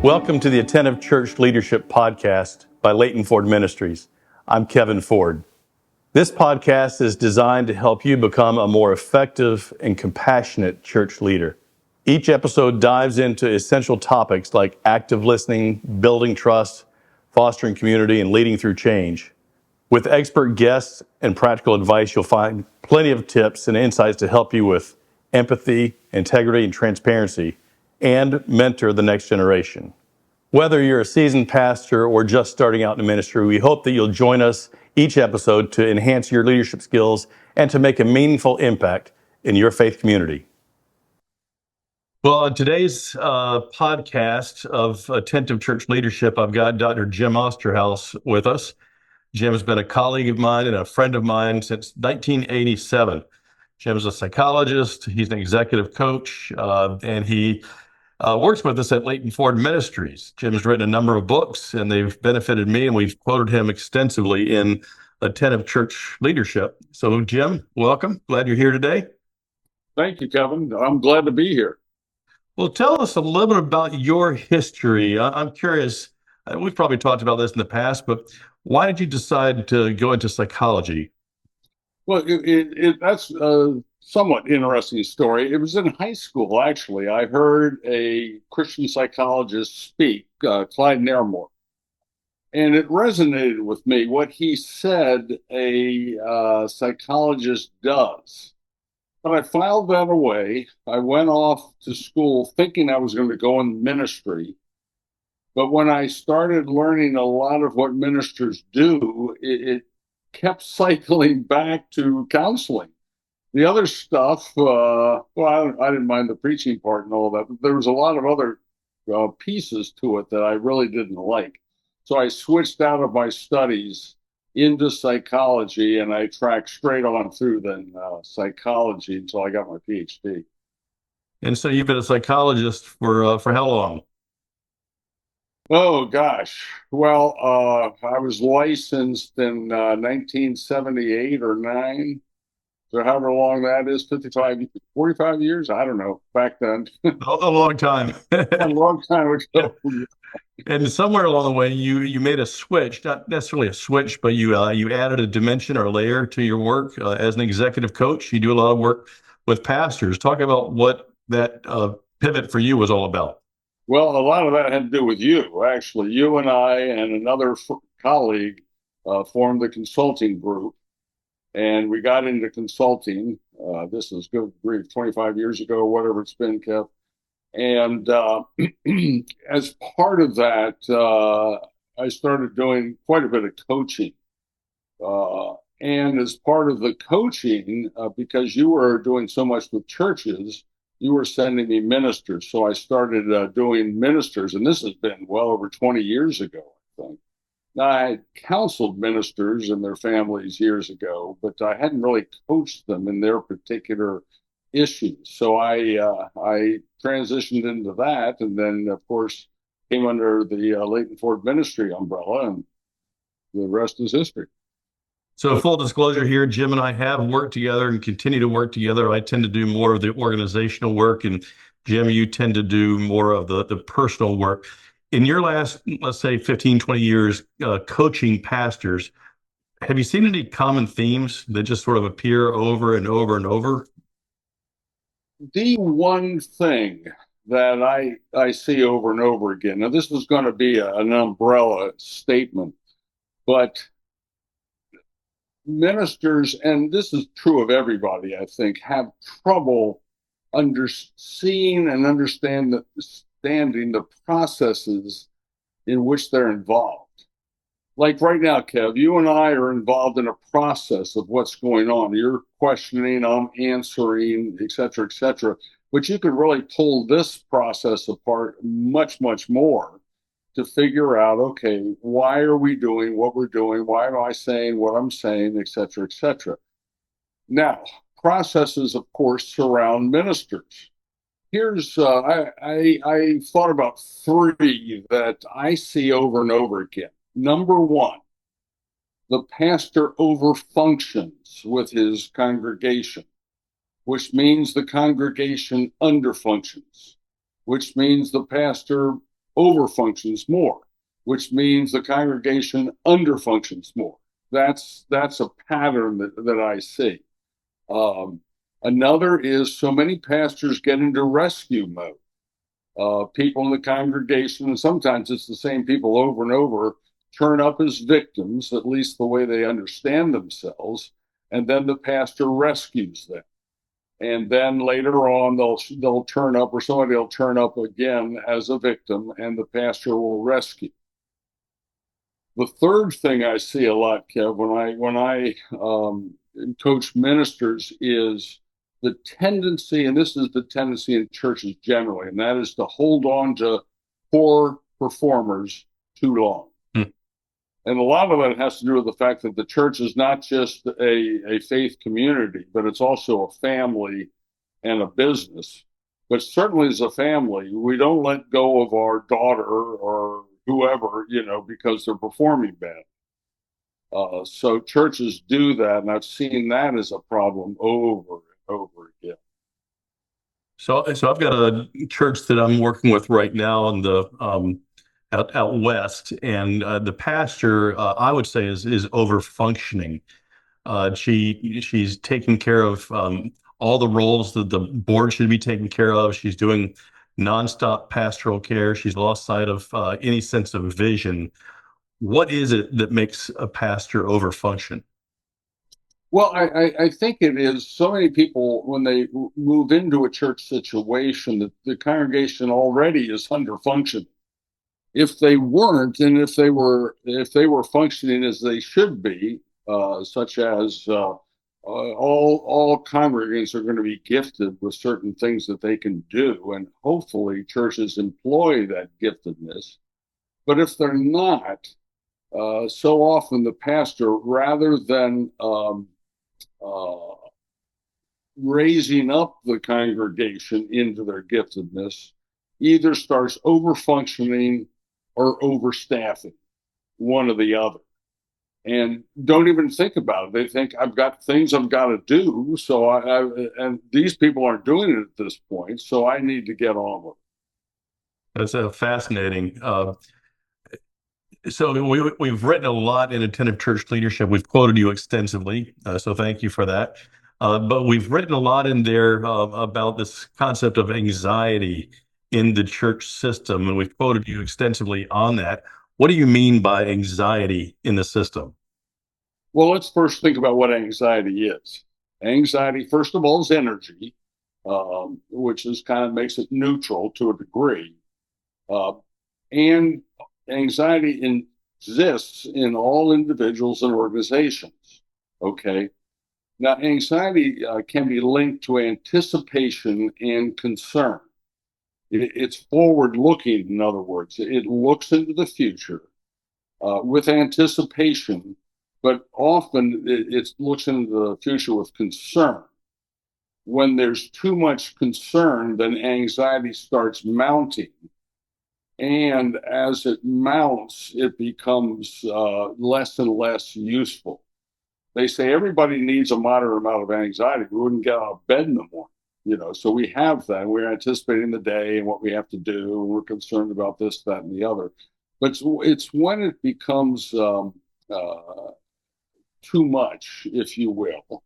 Welcome to the Attentive Church Leadership Podcast by Leighton Ford Ministries. I'm Kevin Ford. This podcast is designed to help you become a more effective and compassionate church leader. Each episode dives into essential topics like active listening, building trust, fostering community, and leading through change. With expert guests and practical advice, you'll find plenty of tips and insights to help you with empathy, integrity, and transparency, and mentor the next generation. Whether you're a seasoned pastor or just starting out in ministry, we hope that you'll join us each episode to enhance your leadership skills and to make a meaningful impact in your faith community. Well, on today's podcast of Attentive Church Leadership, I've got Dr. Jim Osterhaus with us. Jim has been a colleague of mine and a friend of mine since 1987. Jim's a psychologist, he's an executive coach, and he works with us at Leighton Ford Ministries. Jim's written a number of books, and they've benefited me, and we've quoted him extensively in Attentive Church Leadership. So, Jim, welcome. Glad you're here today. Thank you, Kevin. I'm glad to be here. Well, tell us a little bit about your history. I'm curious, we've probably talked about this in the past, but why did you decide to go into psychology? Well, that's a somewhat interesting story. It was in high school, actually. I heard a Christian psychologist speak, Clyde Nairmore, and it resonated with me. What he said a psychologist does. But I filed that away. I went off to school thinking I was going to go in ministry. But when I started learning a lot of what ministers do, it kept cycling back to counseling. The other stuff, I didn't mind the preaching part and all that, but there was a lot of other pieces to it that I really didn't like. So I switched out of my studies into psychology, and I tracked straight on through then psychology until I got my PhD. And so you've been a psychologist for how long? Oh, gosh. Well, I was licensed in 1978 or 9. So however long that is, 45 years? I don't know. Back then. A long time. A long time ago. And somewhere along the way, you made a switch, not necessarily a switch, but you added a dimension or layer to your work as an executive coach. You do a lot of work with pastors. Talk about what that pivot for you was all about. Well, a lot of that had to do with you, actually. You and I and another colleague formed the consulting group, and we got into consulting. This is good grief, 25 years ago, whatever it's been, Kev. And as part of that, I started doing quite a bit of coaching. And as part of the coaching, because you were doing so much with churches, you were sending me ministers. So I started doing ministers, and this has been well over 20 years ago, I think. Now, I had counseled ministers and their families years ago, but I hadn't really coached them in their particular issues. So I transitioned into that, and then, of course, came under the Leighton Ford Ministry umbrella, and the rest is history. So full disclosure here, Jim and I have worked together and continue to work together. I tend to do more of the organizational work, and Jim, you tend to do more of the personal work. In your last, let's say, 15, 20 years coaching pastors, have you seen any common themes that just sort of appear over and over and over? The one thing that I see over and over again, now this is going to be an umbrella statement, but ministers, and this is true of everybody, I think, have trouble seeing and understanding the processes in which they're involved. Like right now, Kev, you and I are involved in a process of what's going on. You're questioning, I'm answering, et cetera, et cetera. But you could really pull this process apart much, much more to figure out, okay, why are we doing what we're doing? Why am I saying what I'm saying, et cetera, et cetera. Now, processes, of course, surround ministers. Here's, I thought about 3 that I see over and over again. Number 1, the pastor overfunctions with his congregation, which means the congregation underfunctions, which means the pastor overfunctions more, which means the congregation underfunctions more. That's a pattern that I see. Another is so many pastors get into rescue mode. People in the congregation, and sometimes it's the same people over and over, turn up as victims, at least the way they understand themselves, and then the pastor rescues them. And then later on, they'll turn up, or somebody will turn up again as a victim, and the pastor will rescue. The third thing I see a lot, Kev, when I coach ministers is the tendency, and this is the tendency in churches generally, and that is to hold on to poor performers too long. And a lot of it has to do with the fact that the church is not just a faith community, but it's also a family and a business. But certainly as a family, we don't let go of our daughter or whoever, because they're performing bad. So churches do that, and I've seen that as a problem over and over again. So I've got a church that I'm working with right now in the out west, and the pastor, I would say, is over functioning. She's taking care of all the roles that the board should be taking care of. She's doing nonstop pastoral care. She's lost sight of any sense of vision. What is it that makes a pastor over function? Well, I think it is so many people, when they move into a church situation, that the congregation already is under function. If they weren't, and if they were functioning as they should be, such as all congregants are going to be gifted with certain things that they can do, and hopefully churches employ that giftedness. But if they're not, so often the pastor, rather than uh, raising up the congregation into their giftedness, either starts over functioning or overstaffing, one or the other, and don't even think about it. They think, I've got things I've got to do, so and these people aren't doing it at this point, so I need to get on with it. That's fascinating. So we've written a lot in Attentive Church Leadership. We've quoted you extensively, so thank you for that. But we've written a lot in there about this concept of anxiety in the church system, and we've quoted you extensively on that. What do you mean by anxiety in the system? Well, let's first think about what anxiety is. Anxiety, first of all, is energy, which is kind of makes it neutral to a degree. Uh, and anxiety exists in all individuals and organizations. Okay. Now, anxiety can be linked to anticipation and concern. It's forward looking, in other words, it looks into the future with anticipation, but often it looks into the future with concern. When there's too much concern, then anxiety starts mounting. And as it mounts, it becomes less and less useful. They say everybody needs a moderate amount of anxiety. We wouldn't get out of bed in the morning, So we have that. We're anticipating the day and what we have to do. We're concerned about this, that, and the other. But it's when it becomes too much, if you will.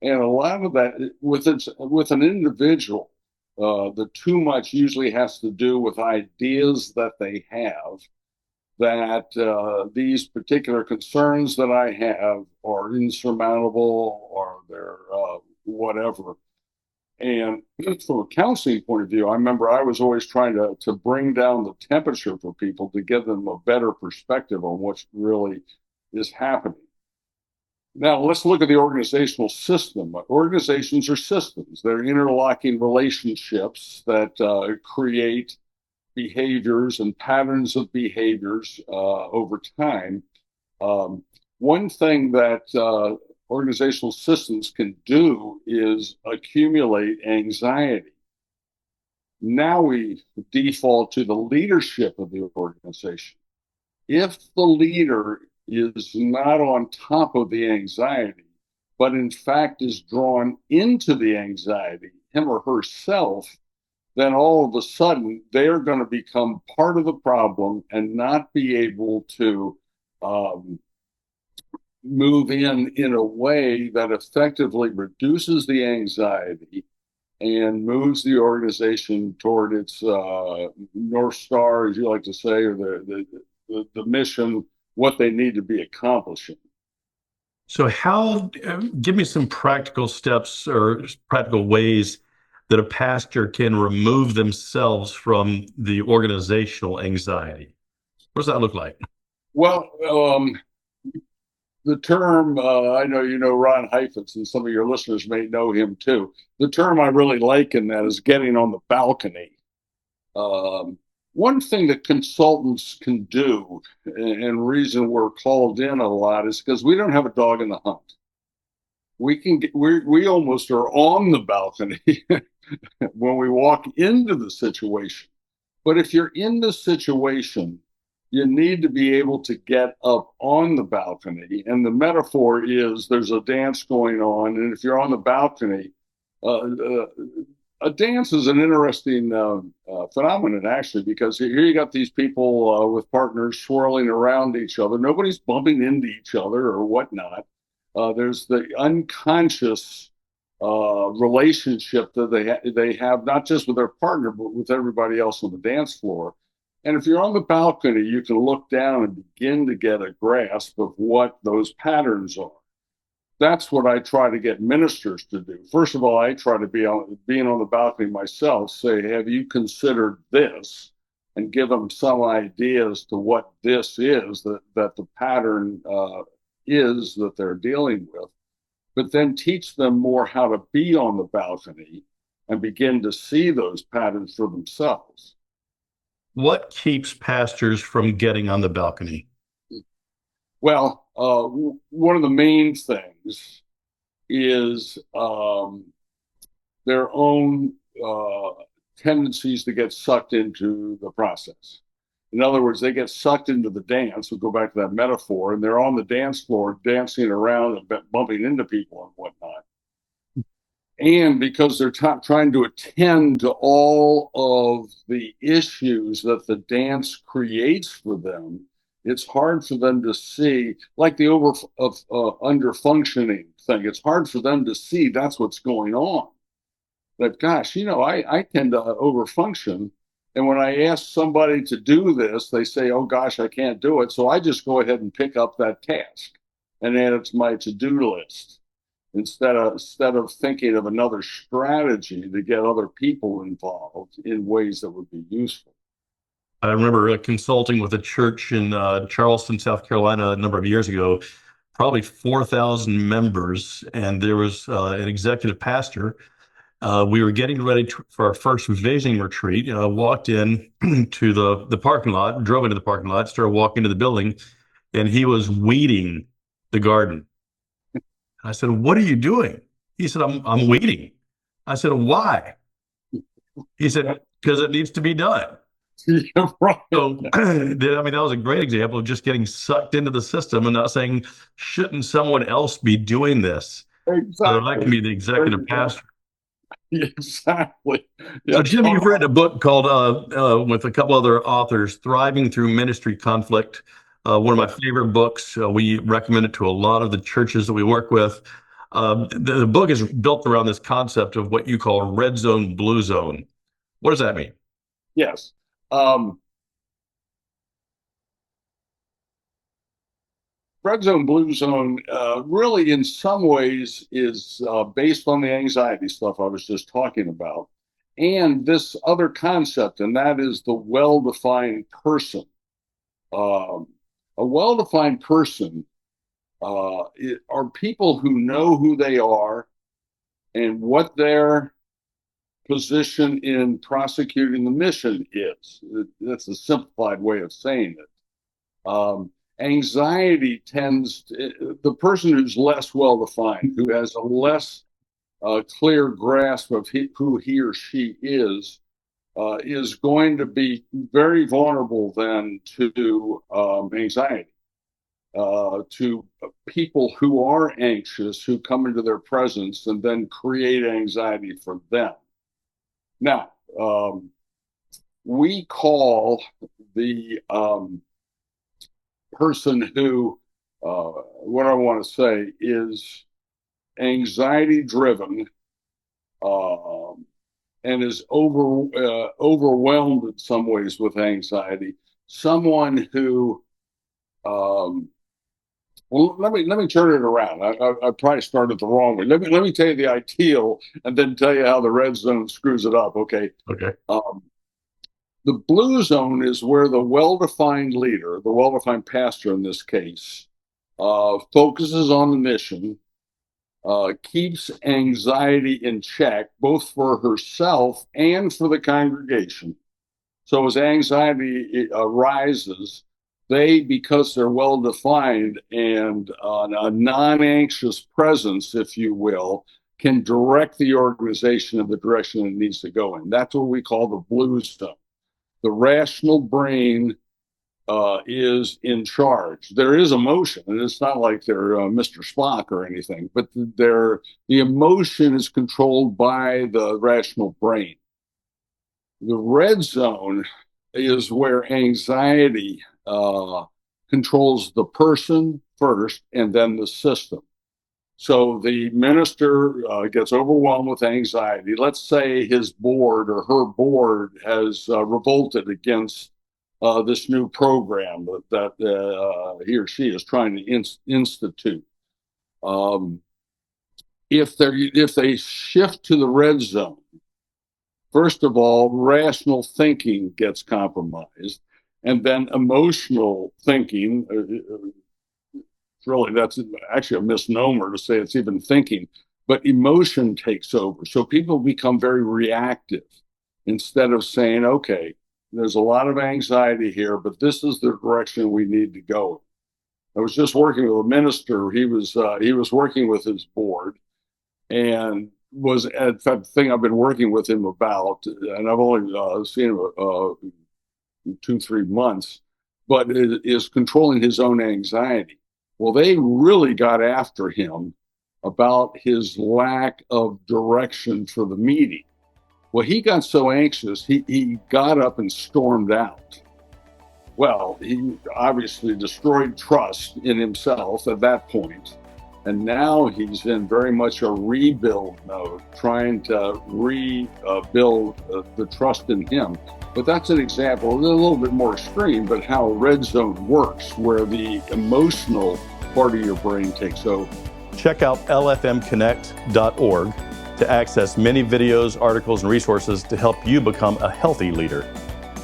And a lot of that with an individual, the too much usually has to do with ideas that they have that these particular concerns that I have are insurmountable or they're whatever. And from a counseling point of view, I remember I was always trying to bring down the temperature for people to give them a better perspective on what really is happening. Now, let's look at the organizational system. Organizations are systems. They're interlocking relationships that create behaviors and patterns of behaviors over time. One thing that organizational systems can do is accumulate anxiety. Now we default to the leadership of the organization. If the leader is not on top of the anxiety, but in fact is drawn into the anxiety, him or herself, then all of a sudden they're going to become part of the problem and not be able to um, move in a way that effectively reduces the anxiety and moves the organization toward its North Star, as you like to say, or the mission, what they need to be accomplishing. So give me some practical steps or practical ways that a pastor can remove themselves from the organizational anxiety. What does that look like? Well, the term, I know you know Ron Heifetz, and some of your listeners may know him too. The term I really like in that is getting on the balcony. Um, One thing that consultants can do, and reason we're called in a lot, is because we don't have a dog in the hunt. We almost are on the balcony when we walk into the situation. But if you're in the situation, you need to be able to get up on the balcony. And the metaphor is there's a dance going on. And if you're on the balcony, a dance is an interesting phenomenon, actually, because here you got these people with partners swirling around each other. Nobody's bumping into each other or whatnot. There's the unconscious relationship that they have, not just with their partner, but with everybody else on the dance floor. And if you're on the balcony, you can look down and begin to get a grasp of what those patterns are. That's what I try to get ministers to do. First of all, I try to being on the balcony myself, say, have you considered this? And give them some idea as to what this is, that the pattern is that they're dealing with. But then teach them more how to be on the balcony and begin to see those patterns for themselves. What keeps pastors from getting on the balcony? Well, one of the main things is their own tendencies to get sucked into the process. In other words, they get sucked into the dance. We'll go back to that metaphor, and they're on the dance floor dancing around and bumping into people and whatnot. And because they're trying to attend to all of the issues that the dance creates for them, it's hard for them to see, like the under functioning thing. It's hard for them to see that's what's going on. That, gosh, I tend to overfunction. And when I ask somebody to do this, they say, oh, gosh, I can't do it. So I just go ahead and pick up that task and add it to my to-do list instead of thinking of another strategy to get other people involved in ways that would be useful. I remember consulting with a church in Charleston, South Carolina, a number of years ago, probably 4,000 members, and there was an executive pastor. We were getting ready for our first visioning retreat. Walked in to the parking lot, drove into the parking lot, started walking to the building, and he was weeding the garden. I said, "What are you doing?" He said, I'm weeding." I said, "Why?" He said, "Because it needs to be done." Yeah, right. So, I mean, that was a great example of just getting sucked into the system and not saying, shouldn't someone else be doing this? So that I can Exactly. be the executive pastor. Exactly. So, Yeah, Jim, you've written a book called, with a couple other authors, Thriving Through Ministry Conflict. One of my favorite books. We recommend it to a lot of the churches that we work with. The book is built around this concept of what you call red zone, blue zone. What does that mean? yes. Red zone, blue zone, really in some ways is based on the anxiety stuff I was just talking about. And this other concept, and that is the well-defined person. Um, a well-defined person are people who know who they are and what their position in prosecuting the mission is. That's a simplified way of saying it. Anxiety the person who's less well defined, who has a less clear grasp of who he or she is going to be very vulnerable then to anxiety, to people who are anxious, who come into their presence and then create anxiety for them. Now, we call the person who, what I want to say is anxiety driven, and is overwhelmed in some ways with anxiety. Someone who, well, let me turn it around. I probably started the wrong way. Let me tell you the ideal, and then tell you how the red zone screws it up. Okay. Okay. The blue zone is where the well-defined leader, the well-defined pastor in this case, focuses on the mission, keeps anxiety in check, both for herself and for the congregation. So as anxiety arises, they, because they're well defined and a non-anxious presence, if you will, can direct the organization in the direction it needs to go in. That's what we call the blue zone. The rational brain is in charge. There is emotion, and it's not like they're Mr. Spock or anything, but the emotion is controlled by the rational brain. The red zone is where anxiety controls the person first and then the system. So the minister gets overwhelmed with anxiety. Let's say his board or her board has revolted against this new program that he or she is trying to institute. If they shift to the red zone, first of all, rational thinking gets compromised, and then emotional thinking. Really, that's actually a misnomer to say it's even thinking, but emotion takes over. So people become very reactive instead of saying, okay, there's a lot of anxiety here, but this is the direction we need to go. I was just working with a minister. He was working with his board, and was, in fact, the thing I've been working with him about, and I've only seen him 2-3 months, but it is controlling his own anxiety. Well, they really got after him about his lack of direction for the meeting. Well, he got so anxious, he got up and stormed out. Well, he obviously destroyed trust in himself at that point. And now he's in very much a rebuild mode, trying to rebuild the trust in him. But that's an example, a little bit more extreme, but how red zone works, where the emotional part of your brain takes over. Check out lfmconnect.org to access many videos, articles, and resources to help you become a healthy leader.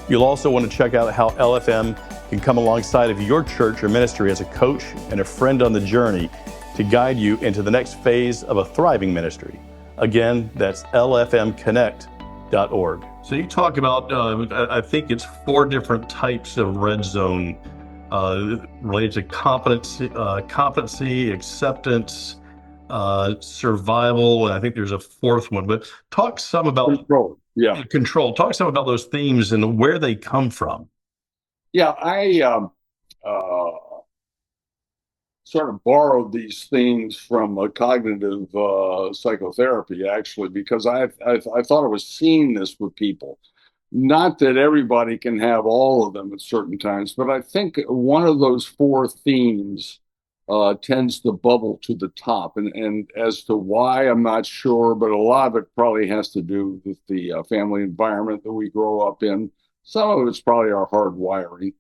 You'll also want to check out how LFM can come alongside of your church or ministry as a coach and a friend on the journey to guide you into the next phase of a thriving ministry. Again, that's lfmconnect.org. So you talk about, I think it's 4 different types of red zone related to competency, acceptance, survival, and I think there's a 4th one. But talk some about control. Yeah, control. Talk some about those themes and where they come from. Yeah, I sort of borrowed these things from a cognitive psychotherapy, actually, because I thought I was seeing this with people. Not that everybody can have all of them at certain times, but I think one of those 4 themes tends to bubble to the top. And as to why, I'm not sure, but a lot of it probably has to do with the family environment that we grow up in. Some of it's probably our hard wiring.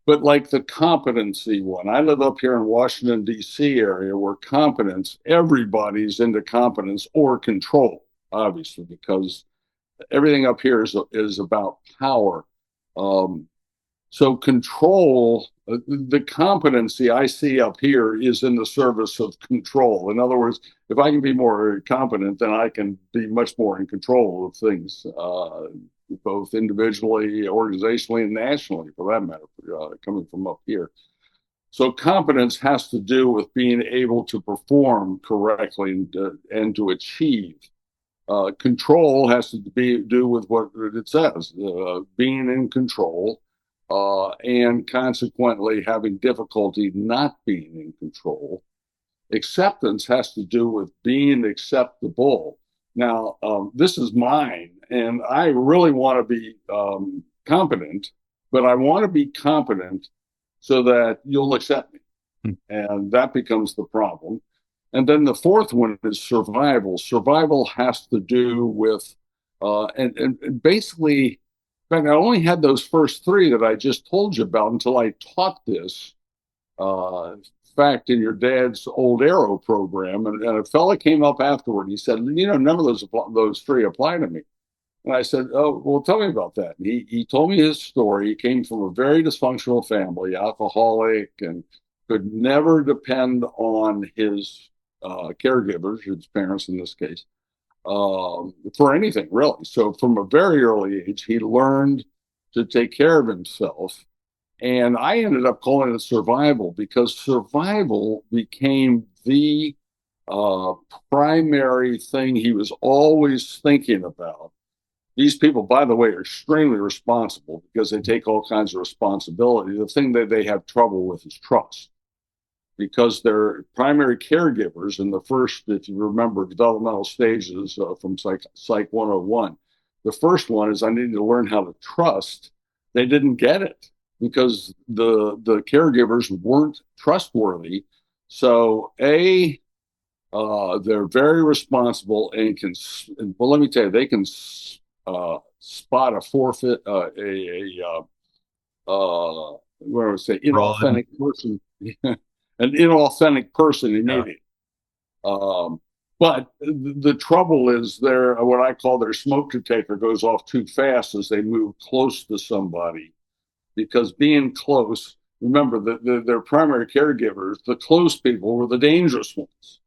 But like the competency one, I live up here in Washington, D.C. area where competence, everybody's into competence or control, obviously, because everything up here is about power. So control, the competency I see up here is in the service of control. In other words, if I can be more competent, then I can be much more in control of things, both individually, organizationally, and nationally, for that matter, coming from up here. So competence has to do with being able to perform correctly and to achieve. Control has to do with what it says, being in control, and consequently having difficulty not being in control. Acceptance has to do with being acceptable. Now, this is mine, and I really want to be competent, but I want to be competent so that you'll accept me. And that becomes the problem. And then the fourth one is survival. Survival has to do with, and basically, in fact, I only had those first three that I just told you about until I taught this fact in your dad's old Aero program. And a fella came up afterward. He said, none of those three apply to me. And I said, oh, well, tell me about that. And he told me his story. He came from a very dysfunctional family, alcoholic, and could never depend on his caregivers, his parents in this case, for anything, really. So from a very early age, he learned to take care of himself. And I ended up calling it survival because survival became the primary thing he was always thinking about. These people, by the way, are extremely responsible because they take all kinds of responsibility. The thing that they have trouble with is trust because they're primary caregivers in the first, if you remember, developmental stages from Psych 101. The first one is I needed to learn how to trust. They didn't get it because the caregivers weren't trustworthy. So, they're very responsible and can, well, let me tell you, they can spot a forfeit, what do I say, inauthentic person, an inauthentic person immediately. But the trouble is what I call their smoke detector goes off too fast as they move close to somebody, because being close, remember their primary caregivers, the close people were the dangerous ones.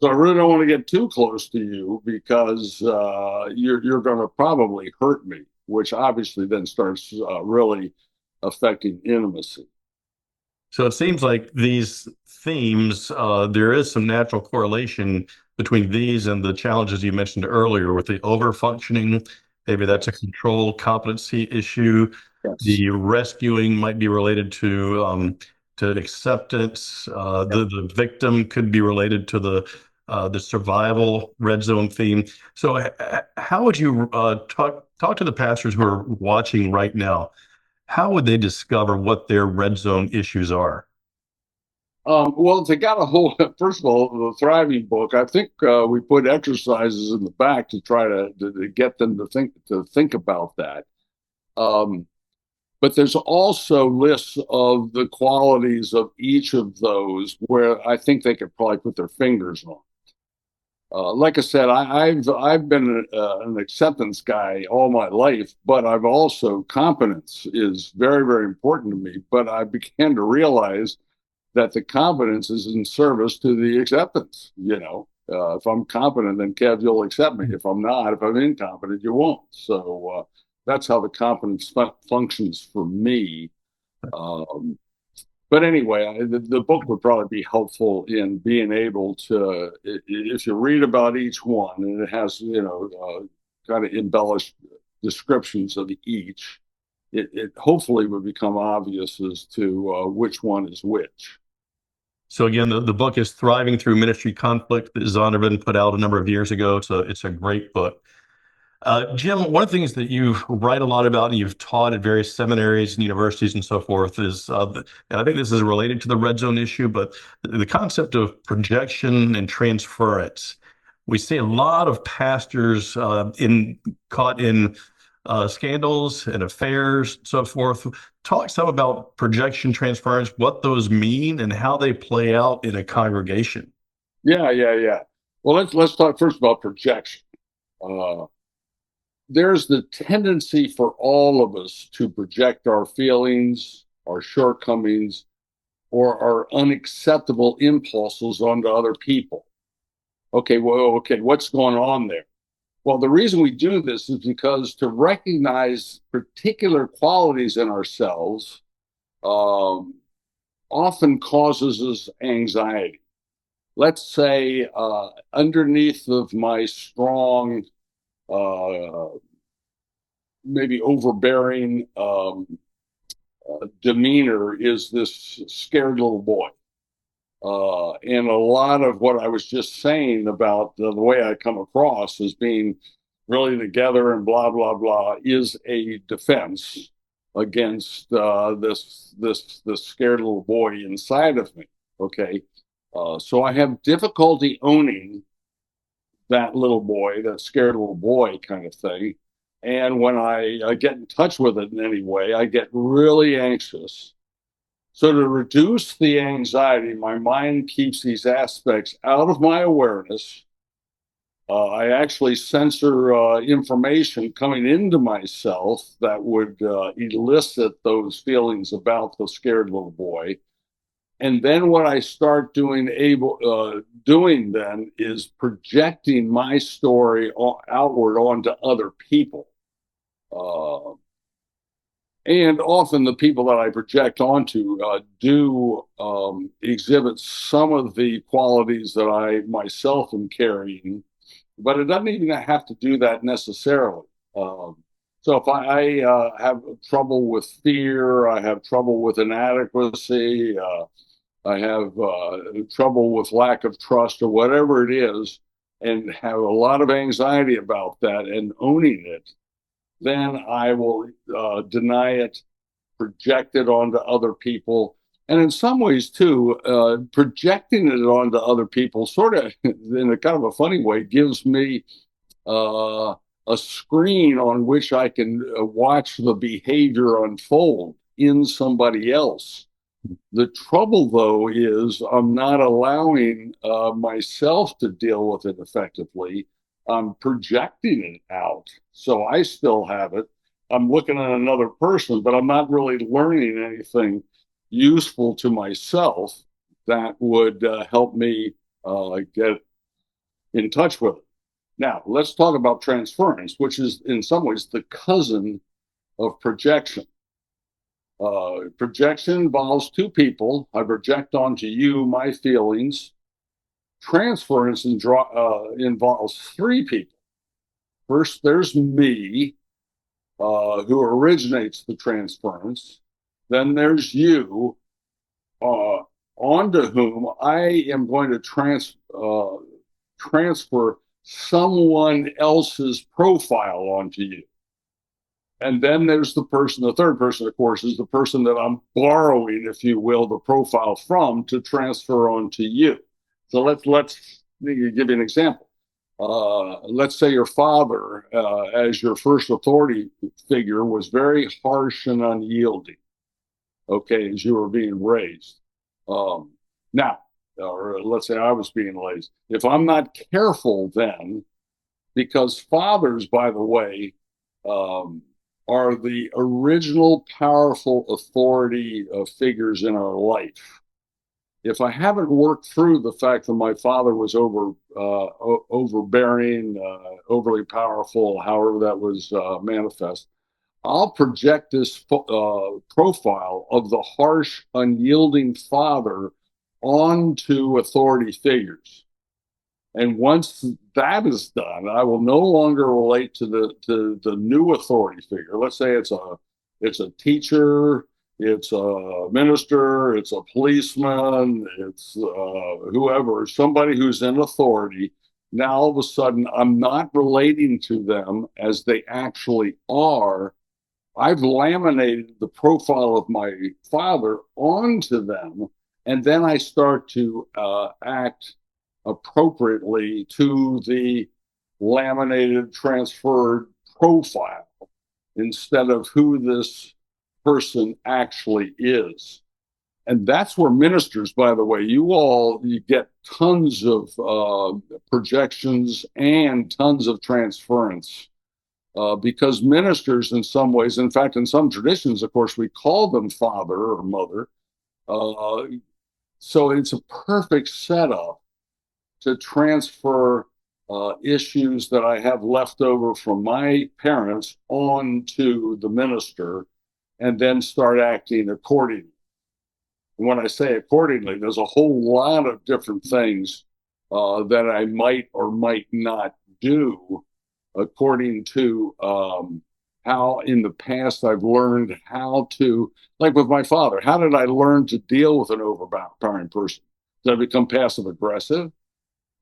So I really don't want to get too close to you because you're going to probably hurt me, which obviously then starts really affecting intimacy. So it seems like these themes, there is some natural correlation between these and the challenges you mentioned earlier with the overfunctioning. Maybe that's a control competency issue. Yes. The rescuing might be related to acceptance. The victim could be related to the survival red zone theme. So how would you talk to the pastors who are watching right now? How would they discover what their red zone issues are? Well, they got a whole, first of all, the Thriving book, I think we put exercises in the back to try to get them to think about that. But there's also lists of the qualities of each of those where I think they could probably put their fingers on. Like I said, I've been an acceptance guy all my life, but I've also competence is very, very important to me. But I began to realize that the competence is in service to the acceptance. If I'm competent, then Kev, you'll accept me. If I'm not, if I'm incompetent, you won't. So that's how the competence functions for me. But anyway, the book would probably be helpful in being able to, if you read about each one, and it has, kind of embellished descriptions of each, it hopefully would become obvious as to which one is which. So again, the book is Thriving Through Ministry Conflict that Zondervan put out a number of years ago. So it's a great book. Jim, one of the things that you write a lot about and you've taught at various seminaries and universities and so forth is, and I think this is related to the red zone issue, but the concept of projection and transference. We see a lot of pastors caught in scandals and affairs, so forth. Talk some about projection transference, what those mean, and how they play out in a congregation. Yeah. Well, let's talk first about projection. There's the tendency for all of us to project our feelings, our shortcomings, or our unacceptable impulses onto other people. Okay, what's going on there? Well, the reason we do this is because to recognize particular qualities in ourselves often causes us anxiety. Let's say underneath of my strong, maybe overbearing demeanor is this scared little boy. And a lot of what I was just saying about the way I come across as being really together and blah blah blah is a defense against this scared little boy inside of me. Okay, so I have difficulty owning that little boy, that scared little boy kind of thing. And when I get in touch with it in any way, I get really anxious. So to reduce the anxiety, my mind keeps these aspects out of my awareness. I actually censor information coming into myself that would elicit those feelings about the scared little boy. And then what I start doing then is projecting my story outward onto other people. Uh, and often the people that I project onto do exhibit some of the qualities that I myself am carrying, but it doesn't even have to do that necessarily. Um, so if I have trouble with fear, I have trouble with inadequacy, I have trouble with lack of trust or whatever it is, and have a lot of anxiety about that and owning it, then I will deny it, project it onto other people. And in some ways, too, projecting it onto other people, sort of in a kind of a funny way, gives me uh, a screen on which I can watch the behavior unfold in somebody else. The trouble, though, is I'm not allowing myself to deal with it effectively. I'm projecting it out. So I still have it. I'm looking at another person, but I'm not really learning anything useful to myself that would help me get in touch with it. Now, let's talk about transference, which is in some ways the cousin of projection. Projection involves two people. I project onto you my feelings. Transference involves three people. First, there's me, who originates the transference. Then there's you, uh, onto whom I am going to transfer someone else's profile onto you. And then there's the third person, of course, is the person that I'm borrowing, if you will, the profile from to transfer onto you. So let's give you an example. Let's say your father, as your first authority figure, was very harsh and unyielding. Okay, as you were being raised. Um, Now, or let's say I was being raised. If I'm not careful, then because fathers, by the way, um, are the original powerful authority figures in our life. If I haven't worked through the fact that my father was overbearing, overly powerful, however that was manifest, I'll project this profile of the harsh, unyielding father onto authority figures. And once that is done, I will no longer relate to the new authority figure. Let's say it's a teacher, it's a minister, it's a policeman, it's whoever, somebody who's in authority. Now all of a sudden, I'm not relating to them as they actually are. I've laminated the profile of my father onto them, and then I start to act appropriately to the laminated, transferred profile instead of who this person actually is. And that's where ministers, by the way, you get tons of projections and tons of transference. Because ministers, in some ways, in fact, in some traditions, of course, we call them father or mother. Uh, so it's a perfect setup to transfer issues that I have left over from my parents onto the minister and then start acting accordingly. And when I say accordingly, there's a whole lot of different things that I might or might not do according to how in the past I've learned how to, like with my father, how did I learn to deal with an overpowering person? Did I become passive aggressive?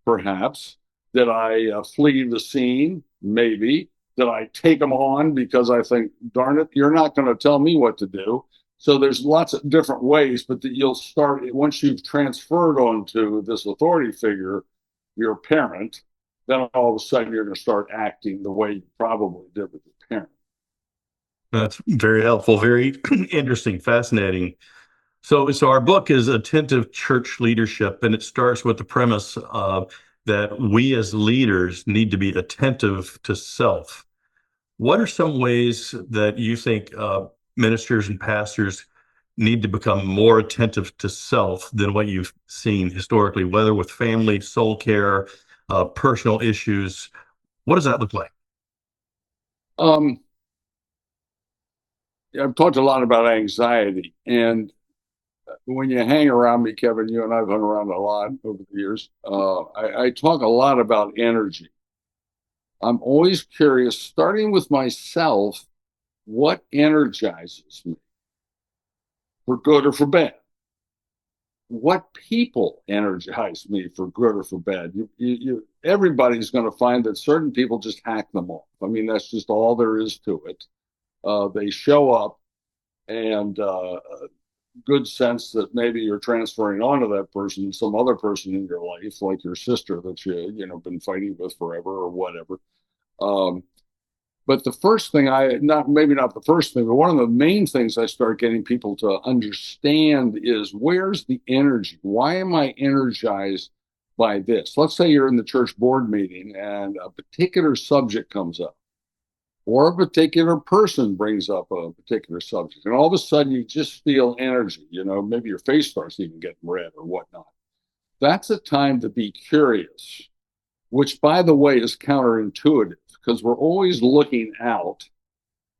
Perhaps. Did I flee the scene? Maybe. Did I take them on because I think, darn it, you're not going to tell me what to do? So there's lots of different ways, but that you'll start once you've transferred onto this authority figure, your parent, then all of a sudden you're going to start acting the way you probably did with your parent. That's very helpful, very interesting, fascinating. So our book is Attentive Church Leadership, and it starts with the premise that we as leaders need to be attentive to self. What are some ways that you think ministers and pastors need to become more attentive to self than what you've seen historically, whether with family, soul care, personal issues? What does that look like? Um, I've talked a lot about anxiety, and when you hang around me, Kevin, you and I've hung around a lot over the years. I talk a lot about energy. I'm always curious, starting with myself, what energizes me for good or for bad? What people energize me for good or for bad? Everybody's going to find that certain people just hack them off. I mean, that's just all there is to it. They show up, and good sense that maybe you're transferring onto that person, some other person in your life, like your sister that been fighting with forever or whatever. Um, but the first thing not maybe not the first thing, but one of the main things I start getting people to understand is, where's the energy? Why am I energized by this? Let's say you're in the church board meeting and a particular subject comes up, or a particular person brings up a particular subject, and all of a sudden you just feel energy. Maybe your face starts even getting red or whatnot. That's a time to be curious, which, by the way, is counterintuitive because we're always looking out,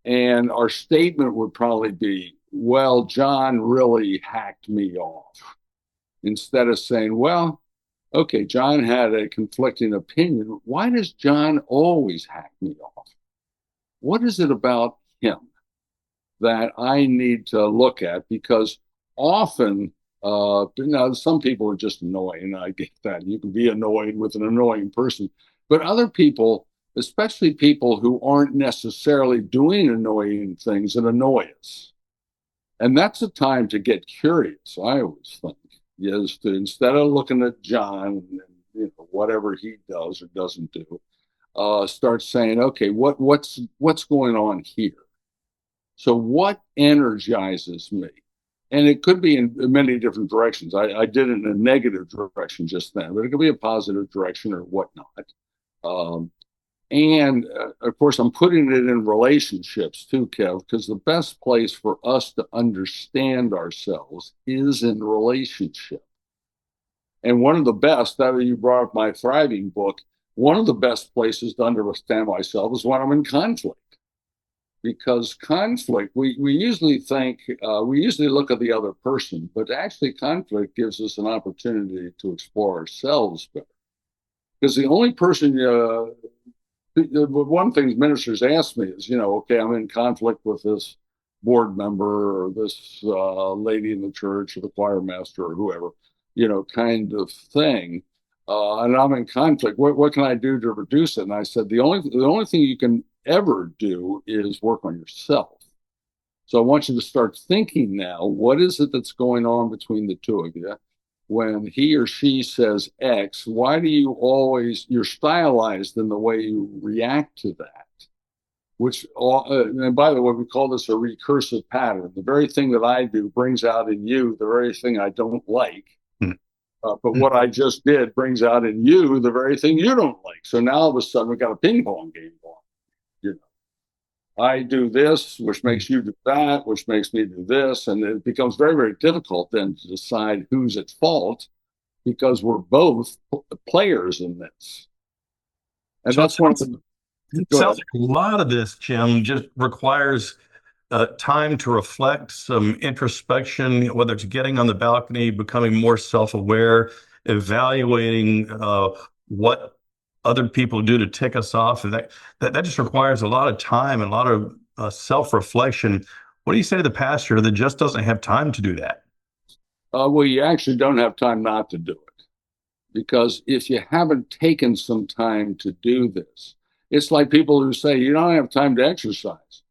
and our statement would probably be, well, John really hacked me off, instead of saying, well, okay, John had a conflicting opinion. Why does John always hack me off? What is it about him that I need to look at? Because often, some people are just annoying. I get that. You can be annoyed with an annoying person, but other people, especially people who aren't necessarily doing annoying things, that annoy us. And that's a time to get curious, I always think, is to, instead of looking at John and whatever he does or doesn't do, start saying, okay, what's going on here? So what energizes me? And it could be in many different directions. I did it in a negative direction just then, but it could be a positive direction or whatnot. Um, and of course, I'm putting it in relationships too, Kev, because the best place for us to understand ourselves is in relationship. And one of the best, that you brought up my Thriving book, one of the best places to understand myself is when I'm in conflict. Because conflict, we usually think, we usually look at the other person, but actually conflict gives us an opportunity to explore ourselves better. Because the only person, one thing ministers ask me is, okay, I'm in conflict with this board member or this lady in the church or the choir master or whoever, kind of thing. And I'm in conflict. What can I do to reduce it? And I said, the only thing you can ever do is work on yourself. So I want you to start thinking now, what is it that's going on between the two of you? When he or she says X, why do you're stylized in the way you react to that? And by the way, we call this a recursive pattern. The very thing that I do brings out in you the very thing I don't like. But what I just did brings out in you the very thing you don't like. So now all of a sudden we've got a ping pong game going. I do this, which makes you do that, which makes me do this. And it becomes very, very difficult then to decide who's at fault, because we're both players in this. And So that's one of the. it Go sounds ahead. like a lot of this, Jim, just requires time to reflect, some introspection, whether it's getting on the balcony, becoming more self-aware, evaluating what other people do to tick us off. And that just requires a lot of time and a lot of self-reflection. What do you say to the pastor that just doesn't have time to do that? Well, you actually don't have time not to do it. because if you haven't taken some time to do this, it's like people who say, you don't have time to exercise.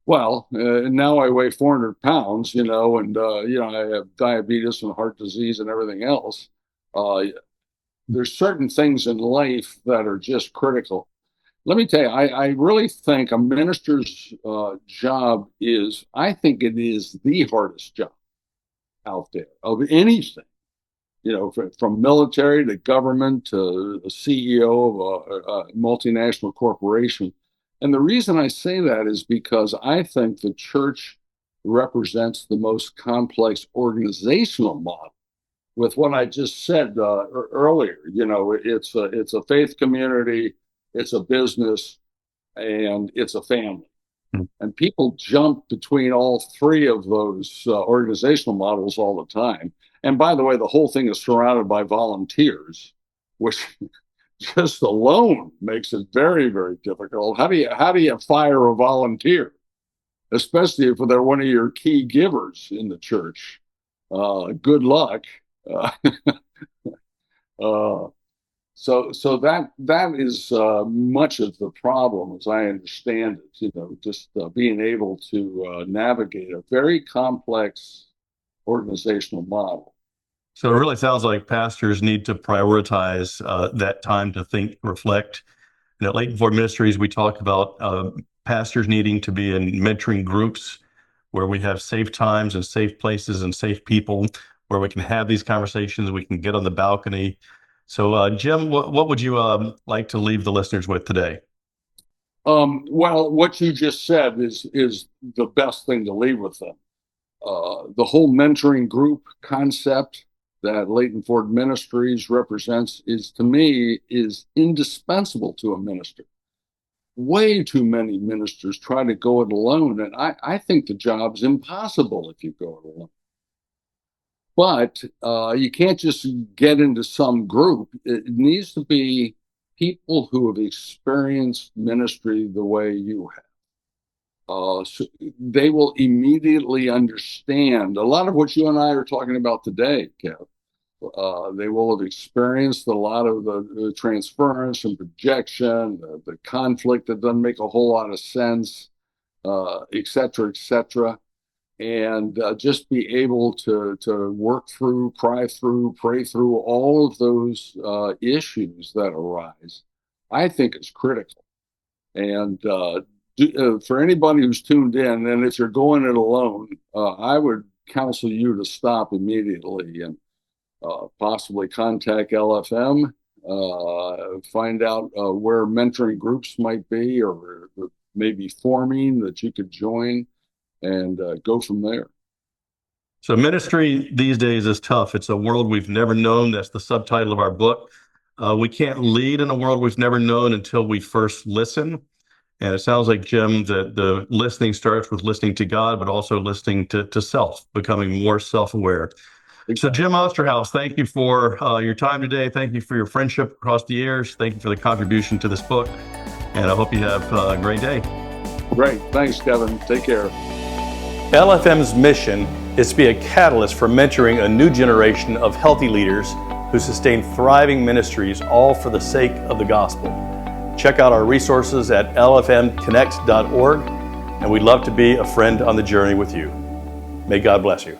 Well, now I weigh 400 pounds, and, I have diabetes and heart disease and everything else. Uh, there's certain things in life that are just critical. Let me tell you, I really think a minister's job I think it is the hardest job out there of anything, from military to government to the CEO of a multinational corporation. And the reason I say that is because I think the church represents the most complex organizational model with what I just said earlier. It's a faith community, it's a business, and it's a family. And people jump between all three of those organizational models all the time. And by the way, the whole thing is surrounded by volunteers, which just alone makes it very, very difficult. How do you fire a volunteer, especially if they're one of your key givers in the church? Good luck. Uh, uh, so that is much of the problem, as I understand it. Just being able to navigate a very complex organizational model. So it really sounds like pastors need to prioritize that time to think, reflect. And at Leighton Ford Ministries, we talk about pastors needing to be in mentoring groups where we have safe times and safe places and safe people where we can have these conversations, we can get on the balcony. So, Jim, what would you like to leave the listeners with today? Well, what you just said is the best thing to leave with them. The whole mentoring group concept that Leighton Ford Ministries represents to me, is indispensable to a minister. Way too many ministers try to go it alone, and I think the job's impossible if you go it alone. But you can't just get into some group. It needs to be people who have experienced ministry the way you have. So they will immediately understand a lot of what you and I are talking about today, Kev. They will have experienced a lot of the transference and projection, the conflict that doesn't make a whole lot of sense, et cetera, and just be able to work through, cry through, pray through all of those issues that arise. I think is critical. And for anybody who's tuned in, and if you're going it alone, I would counsel you to stop immediately and possibly contact LFM, find out where mentoring groups might be or maybe forming that you could join, and go from there. So ministry these days is tough. It's a world we've never known. That's the subtitle of our book. We can't lead in a world we've never known until we first listen. And it sounds like, Jim, that the listening starts with listening to God, but also listening to self, becoming more self-aware. Exactly. So Jim Osterhaus, thank you for your time today. Thank you for your friendship across the years. Thank you for the contribution to this book. And I hope you have a great day. Great. Thanks, Kevin. Take care. LFM's mission is to be a catalyst for mentoring a new generation of healthy leaders who sustain thriving ministries, all for the sake of the gospel. Check out our resources at lfmconnect.org, and we'd love to be a friend on the journey with you. May God bless you.